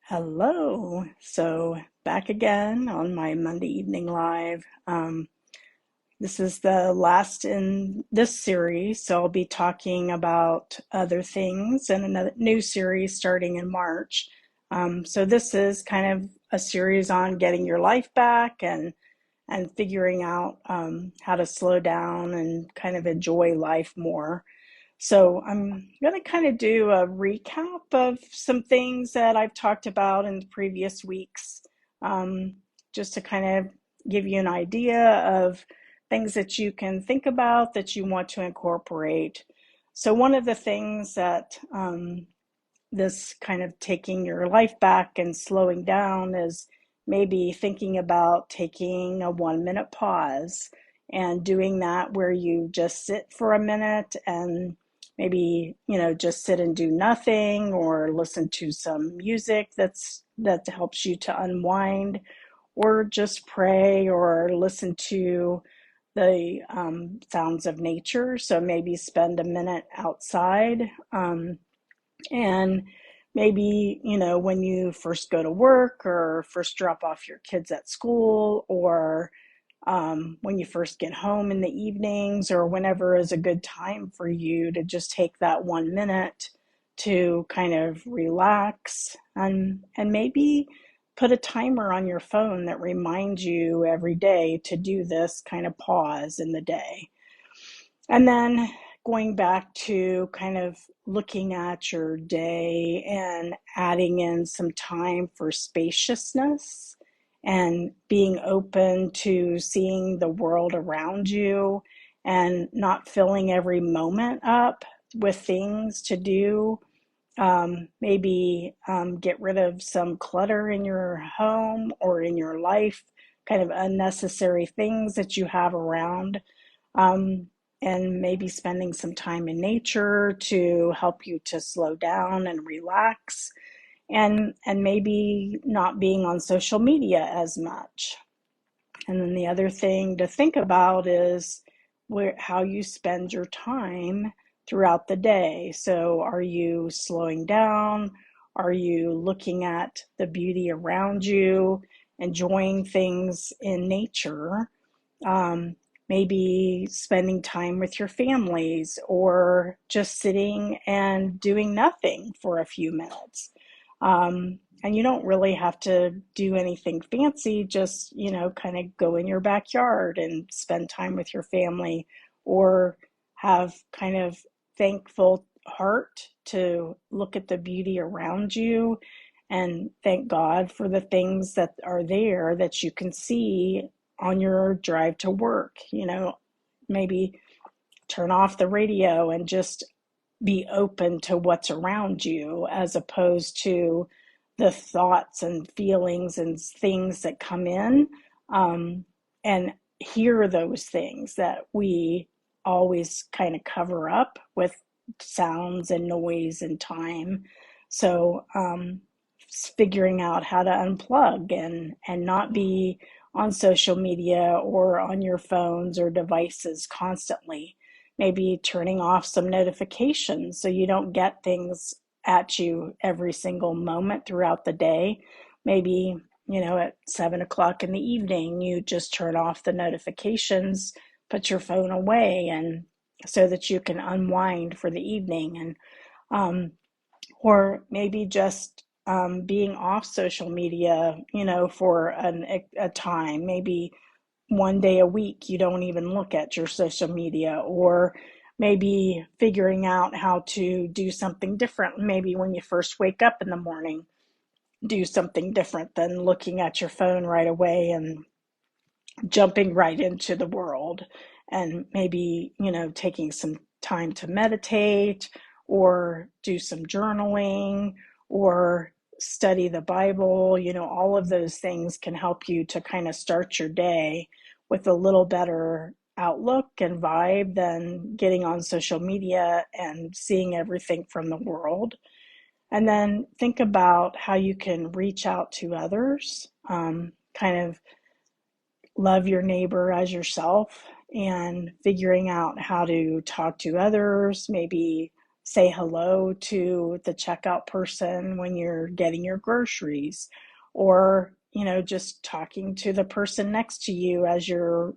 Hello. So back again on my Monday evening live. This is the last in this series, so I'll be talking about other things in another new series starting in March. So this is kind of a series on getting your life back and figuring out how to slow down and kind of enjoy life more. So I'm going to kind of do a recap of some things that I've talked about in the previous weeks, um, just to kind of give you an idea of things that you can think about that you want to incorporate. So one of the things that this kind of taking your life back and slowing down is maybe thinking about taking a 1 minute pause and doing that where you just sit for a minute and maybe just sit and do nothing or listen to some music that helps you to unwind, or just pray or listen to the sounds of nature. So maybe spend a minute outside, and maybe, when you first go to work or first drop off your kids at school, or when you first get home in the evenings, or whenever is a good time for you to just take that 1 minute to kind of relax, and maybe put a timer on your phone that reminds you every day to do this kind of pause in the day. And then going back to kind of looking at your day and adding in some time for spaciousness and being open to seeing the world around you and not filling every moment up with things to do. Maybe get rid of some clutter in your home or in your life, kind of unnecessary things that you have around, um, and maybe spending some time in nature to help you to slow down and relax, and maybe not being on social media as much. And then the other thing to think about is how you spend your time throughout the day. So are you slowing down? Are you looking at the beauty around you, enjoying things in nature? um, Maybe spending time with your families, or just sitting and doing nothing for a few minutes. And you don't really have to do anything fancy, just, kind of go in your backyard and spend time with your family, or have kind of thankful heart to look at the beauty around you and thank God for the things that are there that you can see on your drive to work. Maybe turn off the radio and just be open to what's around you, as opposed to the thoughts and feelings and things that come in, and hear those things that we always kind of cover up with sounds and noise and time. So figuring out how to unplug and not be on social media or on your phones or devices constantly. Maybe turning off some notifications so you don't get things at you every single moment throughout the day. Maybe, at 7 o'clock in the evening, you just turn off the notifications, put your phone away, and so that you can unwind for the evening. And or maybe just being off social media, for a time, maybe 1 day a week you don't even look at your social media, or maybe figuring out how to do something different. Maybe when you first wake up in the morning, do something different than looking at your phone right away and jumping right into the world. And maybe, taking some time to meditate, or do some journaling, or study the Bible. All of those things can help you to kind of start your day with a little better outlook and vibe than getting on social media and seeing everything from the world. And then think about how you can reach out to others, kind of love your neighbor as yourself, and figuring out how to talk to others, maybe say hello to the checkout person when you're getting your groceries, or, just talking to the person next to you as you're,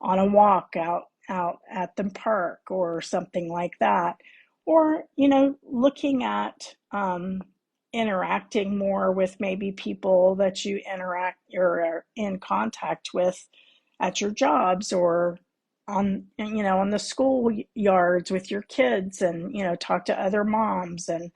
on a walk out at the park or something like that. Or, looking at interacting more with maybe people that you interact or are in contact with at your jobs, or on the school yards with your kids, and talk to other moms, and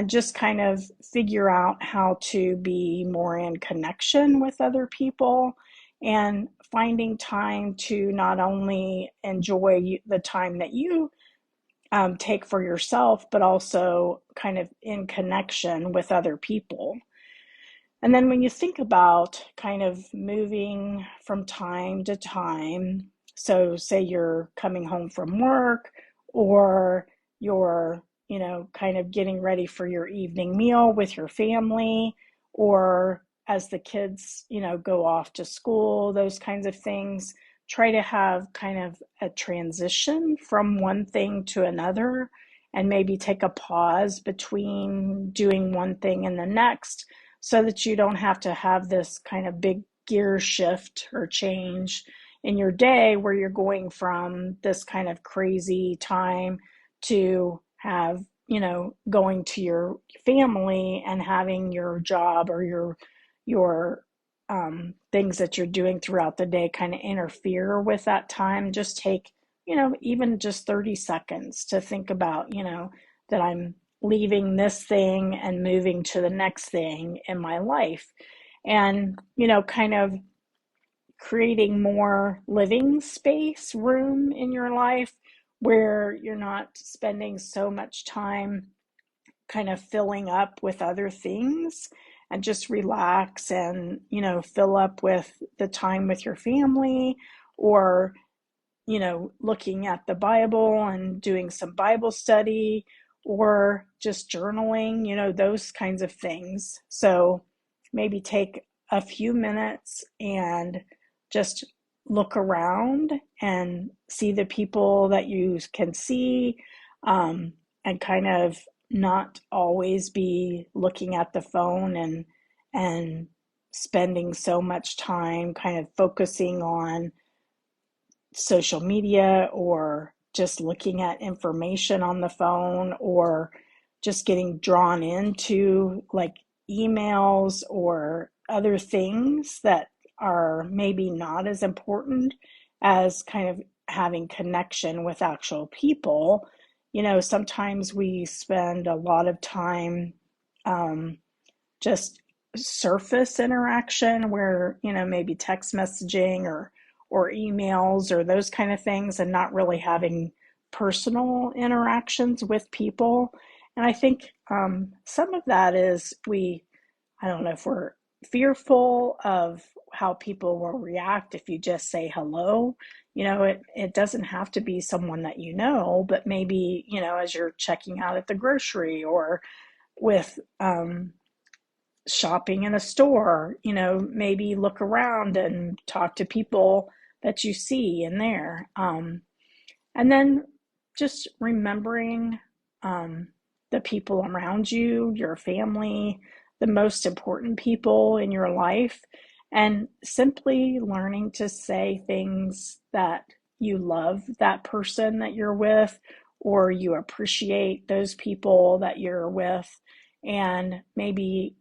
just kind of figure out how to be more in connection with other people, and finding time to not only enjoy the time that you take for yourself, but also kind of in connection with other people. And then when you think about kind of moving from time to time, so say you're coming home from work, or you're, kind of getting ready for your evening meal with your family, or as the kids, go off to school, those kinds of things, try to have kind of a transition from one thing to another, and maybe take a pause between doing one thing and the next, so that you don't have to have this kind of big gear shift or change in your day, where you're going from this kind of crazy time to have, going to your family and having your job or your things that you're doing throughout the day kind of interfere with that time. Just take, even just 30 seconds to think about, that I'm leaving this thing and moving to the next thing in my life. And, kind of creating more living space, room in your life, where you're not spending so much time kind of filling up with other things, and just relax and, fill up with the time with your family, or, looking at the Bible and doing some Bible study, or just journaling, those kinds of things. So maybe take a few minutes and just look around and see the people that you can see, and kind of not always be looking at the phone, and spending so much time kind of focusing on social media, or just looking at information on the phone, or just getting drawn into like emails or other things that are maybe not as important as kind of having connection with actual people. Sometimes we spend a lot of time just surface interaction, where maybe text messaging or emails or those kind of things, and not really having personal interactions with people. And I think some of that is, I don't know if we're fearful of how people will react if you just say hello. It doesn't have to be someone that but maybe, as you're checking out at the grocery, or with shopping in a store, maybe look around and talk to people that you see in there. And then just remembering the people around you, your family, the most important people in your life, and simply learning to say things that you love that person that you're with, or you appreciate those people that you're with, and maybe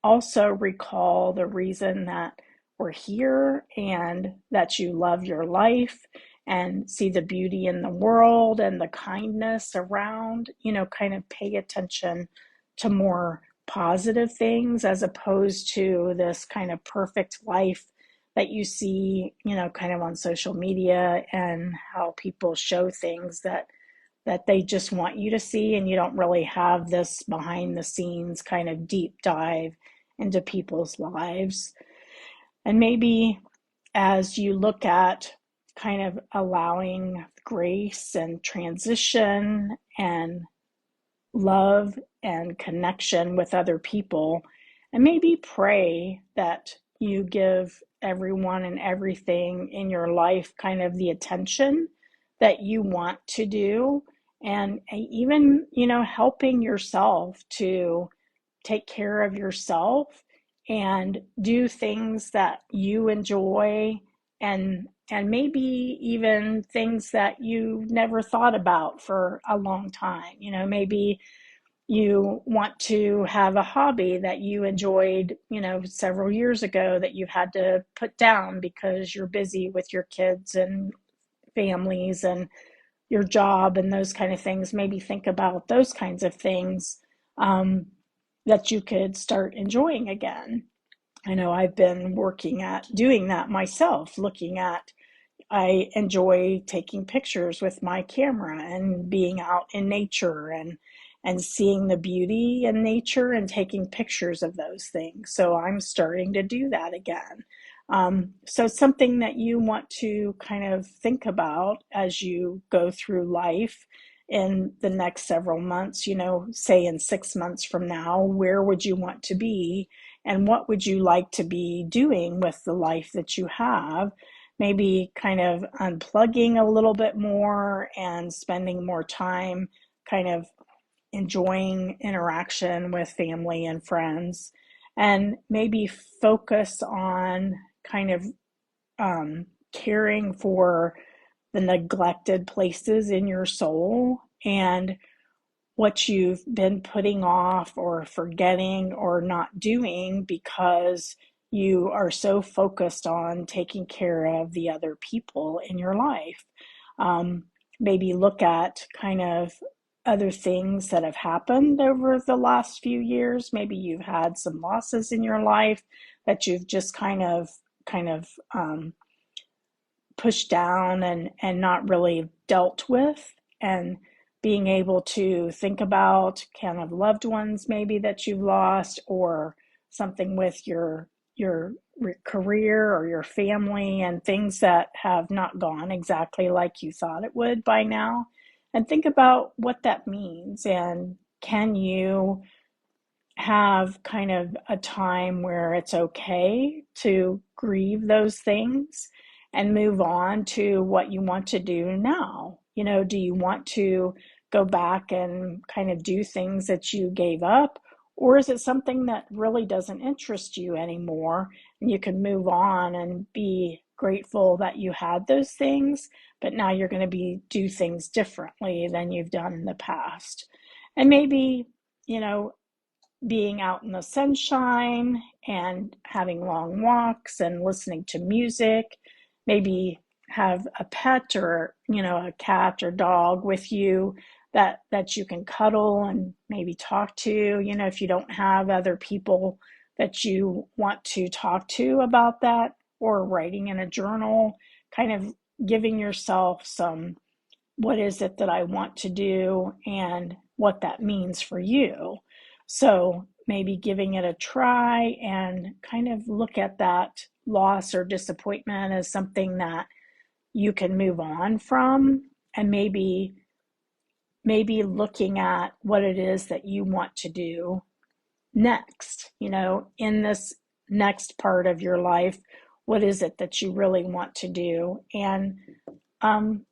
also recall the reason that we're here, and that you love your life, and see the beauty in the world and the kindness around, kind of pay attention to more positive things, as opposed to this kind of perfect life that you see, kind of on social media, and how people show things that they just want you to see, and you don't really have this behind the scenes kind of deep dive into people's lives. And maybe as you look at kind of allowing grace and transition and love and connection with other people, and maybe pray that you give everyone and everything in your life kind of the attention that you want to do, and even, helping yourself to take care of yourself and do things that you enjoy, and maybe even things that you never thought about for a long time. Maybe you want to have a hobby that you enjoyed, several years ago that you've had to put down because you're busy with your kids and families and your job and those kind of things. Maybe think about those kinds of things, um, that you could start enjoying again. I know I've been working at doing that myself, looking at, I enjoy taking pictures with my camera and being out in nature, and seeing the beauty in nature and taking pictures of those things. So I'm starting to do that again. So it's something that you want to kind of think about as you go through life in the next several months. Say in 6 months from now, where would you want to be, and what would you like to be doing with the life that you have? Maybe kind of unplugging a little bit more and spending more time kind of enjoying interaction with family and friends, and maybe focus on kind of caring for the neglected places in your soul, and what you've been putting off or forgetting or not doing because you are so focused on taking care of the other people in your life. Um, Maybe look at kind of other things that have happened over the last few years. Maybe you've had some losses in your life that you've just kind of pushed down and not really dealt with, and being able to think about kind of loved ones maybe that you've lost, or something with your career or your family, and things that have not gone exactly like you thought it would by now, and think about what that means, and can you have kind of a time where it's okay to grieve those things and move on to what you want to do now. Do you want to go back and kind of do things that you gave up? Or is it something that really doesn't interest you anymore, and you can move on and be grateful that you had those things, but now you're going to do things differently than you've done in the past? And maybe, you know, being out in the sunshine and having long walks and listening to music. Maybe have a pet, or a cat or dog with you that you can cuddle and maybe talk to, if you don't have other people that you want to talk to about that, or writing in a journal, kind of giving yourself some, what is it that I want to do and what that means for you. So maybe giving it a try, and kind of look at that loss or disappointment as something that you can move on from, and maybe looking at what it is that you want to do next, in this next part of your life. What is it that you really want to do? And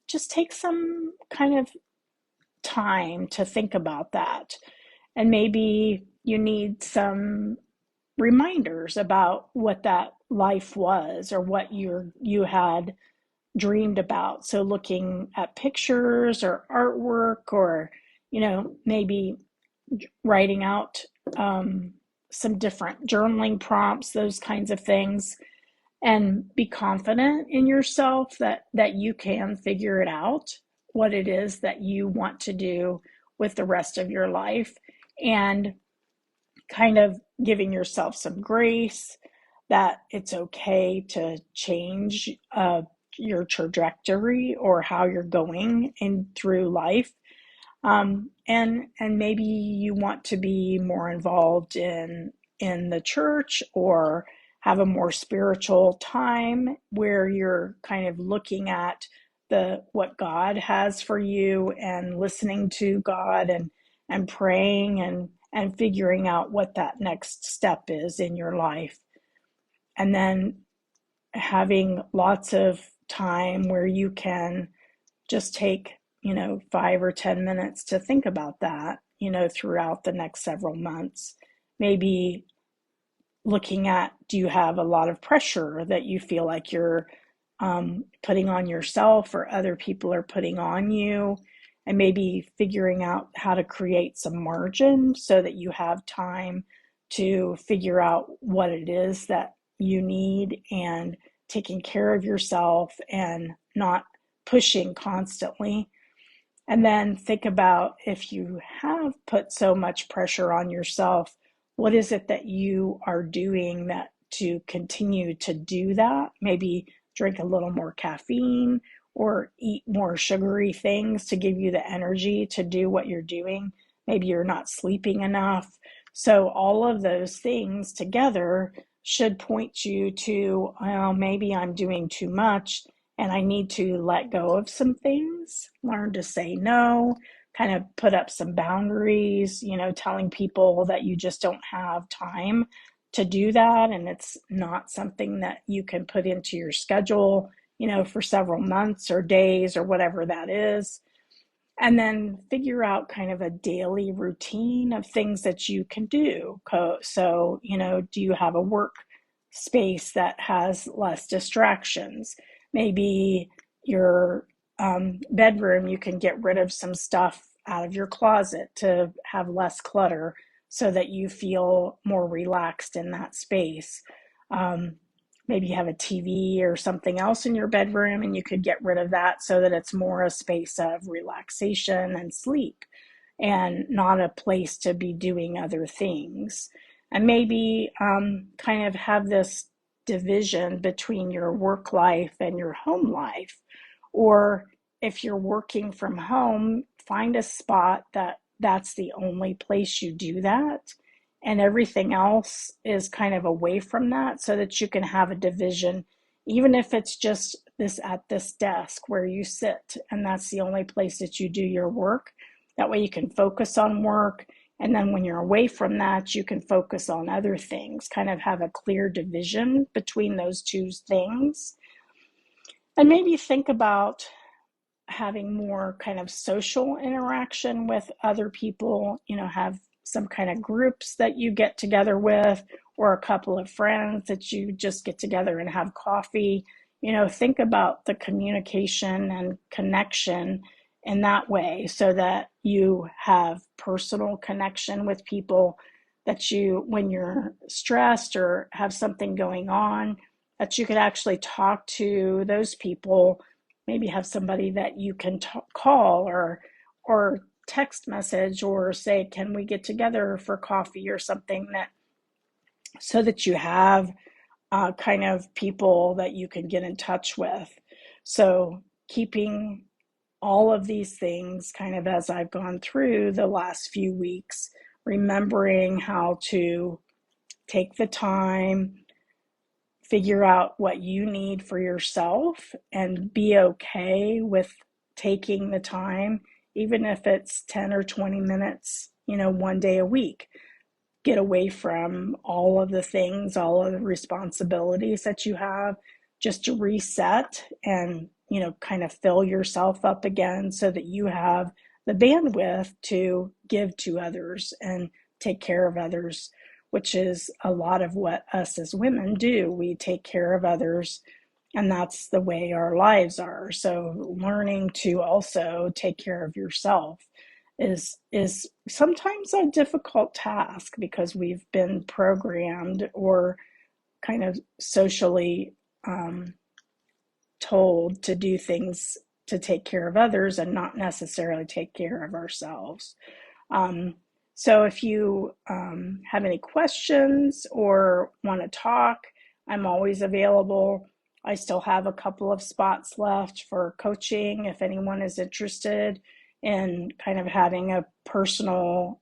just take some kind of time to think about that. And maybe you need some reminders about what that life was, or what you had dreamed about. So looking at pictures or artwork, or maybe writing out some different journaling prompts, those kinds of things, and be confident in yourself that you can figure it out, what it is that you want to do with the rest of your life, and kind of giving yourself some grace that it's okay to change your trajectory, or how you're going in through life. And maybe you want to be more involved in the church, or have a more spiritual time where you're kind of looking at the what God has for you, and listening to God, and praying, and figuring out what that next step is in your life. And then having lots of time where you can just take take 5 or 10 minutes to think about that, throughout the next several months. Maybe looking at, do you have a lot of pressure that you feel like you're putting on yourself or other people are putting on you? And maybe figuring out how to create some margin so that you have time to figure out what it is that you need, and taking care of yourself and not pushing constantly. And then think about, if you have put so much pressure on yourself, what is it that you are doing that to continue to do that? Maybe drink a little more caffeine or eat more sugary things to give you the energy to do what you're doing. Maybe you're not sleeping enough. So all of those things together should point you to, well, maybe I'm doing too much and I need to let go of some things, learn to say no, kind of put up some boundaries, telling people that you just don't have time to do that. And it's not something that you can put into your schedule, for several months or days or whatever that is. And then figure out kind of a daily routine of things that you can do. So, do you have a work space that has less distractions? Maybe your bedroom, you can get rid of some stuff out of your closet to have less clutter so that you feel more relaxed in that space. Um, Maybe you have a TV or something else in your bedroom and you could get rid of that so that it's more a space of relaxation and sleep and not a place to be doing other things. And maybe kind of have this division between your work life and your home life. Or if you're working from home, find a spot that's the only place you do that, and everything else is kind of away from that, so that you can have a division, even if it's just this at this desk where you sit and that's the only place that you do your work. That way you can focus on work, and then when you're away from that you can focus on other things, kind of have a clear division between those two things. And maybe think about having more kind of social interaction with other people, have some kind of groups that you get together with, or a couple of friends that you just get together and have coffee. Think about the communication and connection in that way, so that you have personal connection with people, that you, when you're stressed or have something going on, that you could actually talk to those people. Maybe have somebody that you can call or text message, or say, can we get together for coffee or something, that so that you have kind of people that you can get in touch with. So keeping all of these things, kind of as I've gone through the last few weeks, remembering how to take the time, figure out what you need for yourself, and be okay with taking the time, even if it's 10 or 20 minutes, one day a week. Get away from all of the things, all of the responsibilities that you have, just to reset and, kind of fill yourself up again so that you have the bandwidth to give to others and take care of others, which is a lot of what us as women do. We take care of others, and that's the way our lives are. So learning to also take care of yourself is sometimes a difficult task, because we've been programmed or kind of socially told to do things to take care of others and not necessarily take care of ourselves. So if you have any questions or want to talk, I'm always available. I still have a couple of spots left for coaching if anyone is interested in kind of having a personal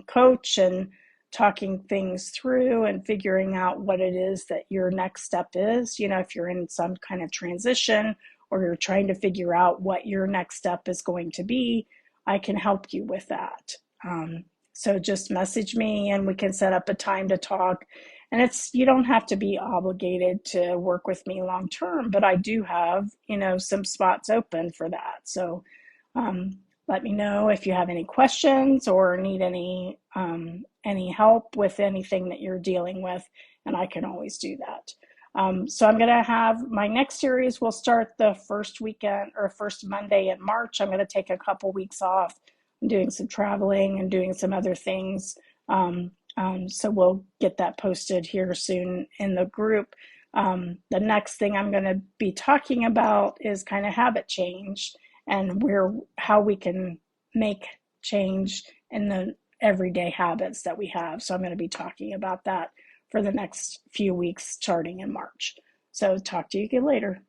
coach and talking things through and figuring out what it is that your next step is. If you're in some kind of transition or you're trying to figure out what your next step is going to be, I can help you with that. So just message me and we can set up a time to talk. And you don't have to be obligated to work with me long term, but I do have, some spots open for that. So Let me know if you have any questions or need any help with anything that you're dealing with, and I can always do that. So I'm going to have my next series will start the first weekend or first Monday in March. I'm going to take a couple weeks off. I'm doing some traveling and doing some other things. So we'll get that posted here soon in the group. The next thing I'm going to be talking about is kind of habit change and how we can make change in the everyday habits that we have. So I'm going to be talking about that for the next few weeks starting in March. So talk to you again later.